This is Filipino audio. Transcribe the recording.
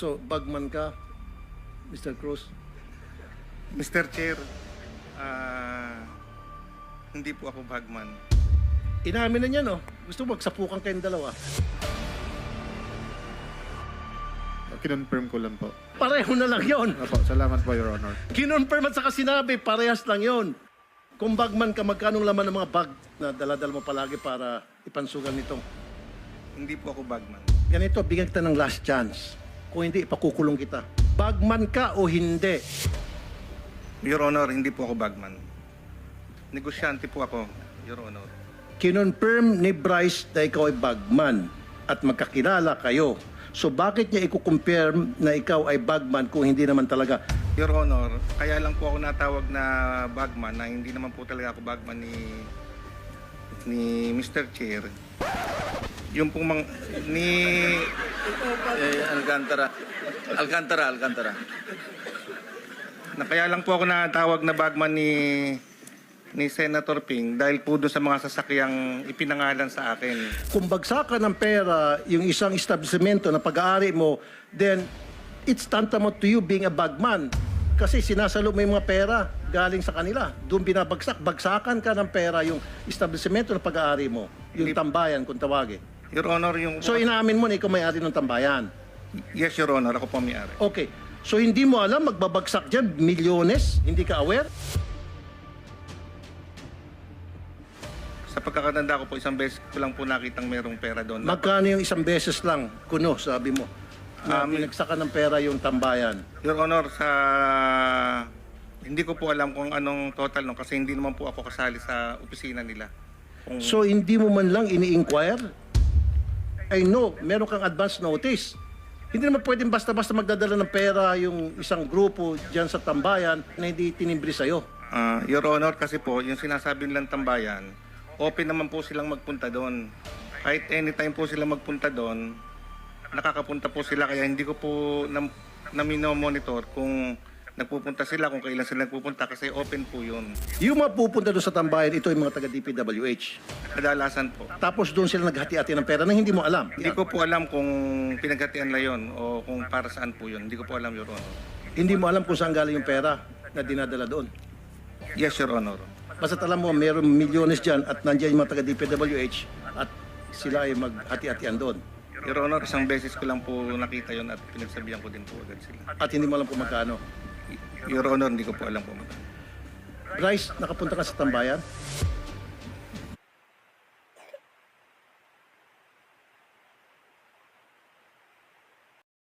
So, bagman ka, Mr. Cruz? Mr. Chair, hindi po ako bagman. Inamin na niya, no? Gusto mo magsapukan kayong dalawa. Kinonfirm ko lang po. Pareho na lang yon. Opo, salamat po, Your Honor. Kinonfirm at saka sinabi, parehas lang yon. Kung bagman ka, magkanong laman ng mga bag na daladal mo palagi para ipansugan nitong? Hindi po ako bagman. Ganito, bigyan kita ng last chance. Kung hindi, ipakukulong kita. Bagman ka o hindi? Your Honor, hindi po ako bagman. Negosyante po ako, Your Honor. Kinonfirm ni Bryce na ikaw ay bagman at magkakilala kayo. So bakit niya i-confirm na ikaw ay bagman kung hindi naman talaga? Your Honor, kaya lang po ako natawag na bagman na hindi naman po talaga ako bagman ni Mr. Chair. Yung pong Alcantara. na kaya lang po ako natawag na bagman ni Senator Ping dahil po doon sa mga sasakyang ipinangalan sa akin. Kung bagsakan ng pera yung isang establishmento na pag-aari mo, then it's tantamount to you being a bagman. Kasi sinasalo mo yung mga pera galing sa kanila. Doon binabagsak. Bagsakan ka ng pera yung establishmento na pag-aari mo. Yung tambayan, kung tawagin. Your Honor, yung... So inaamin mo na ikaw may-ari ng tambayan. Yes, Your Honor, ako po may-ari. Okay. So hindi mo alam, magbabagsak dyan, milyones? Hindi ka aware? Sa pagkakatanda ko po, isang beses ko lang po nakitang merong pera doon. Magkano yung isang beses lang, kuno, sabi mo, na binagsakan ng pera yung tambayan? Your Honor, hindi ko po alam kung anong total no kasi hindi naman po ako kasali sa opisina nila. So hindi mo man lang ini-inquire? I know, meron kang advance notice. Hindi naman pwedeng basta-basta magdadala ng pera yung isang grupo dyan sa tambayan na hindi tinimbre sa'yo. Your Honor, kasi po, yung sinasabi nilang tambayan, open naman po silang magpunta doon. Kahit anytime po sila magpunta doon, nakakapunta po sila. Kaya hindi ko po na-monitor kung nagpupunta sila, kung kailan sila nagpupunta kasi open po yun. Yung mga pupunta doon sa tambayan, ito yung mga taga-DPWH. Kadalasan po. Tapos doon sila naghati-hati ng pera na hindi mo alam. Hindi ko po alam kung pinaghatian na yun o kung para saan po yun. Hindi ko po alam, Your Honor. Hindi mo alam kung saan galing yung pera na dinadala doon. Yes, Your Honor. Basta alam mo, mayroong milyones dyan at nandiyan yung mga taga-DPWH at sila ay maghati-hatian doon. Your Honor, isang beses ko lang po nakita yun at pinagsabihan ko din po agad sila. At hindi mo alam kung magkano. Your Honor, hindi ko po alam po. Bryce, nakapunta ka sa tambayan?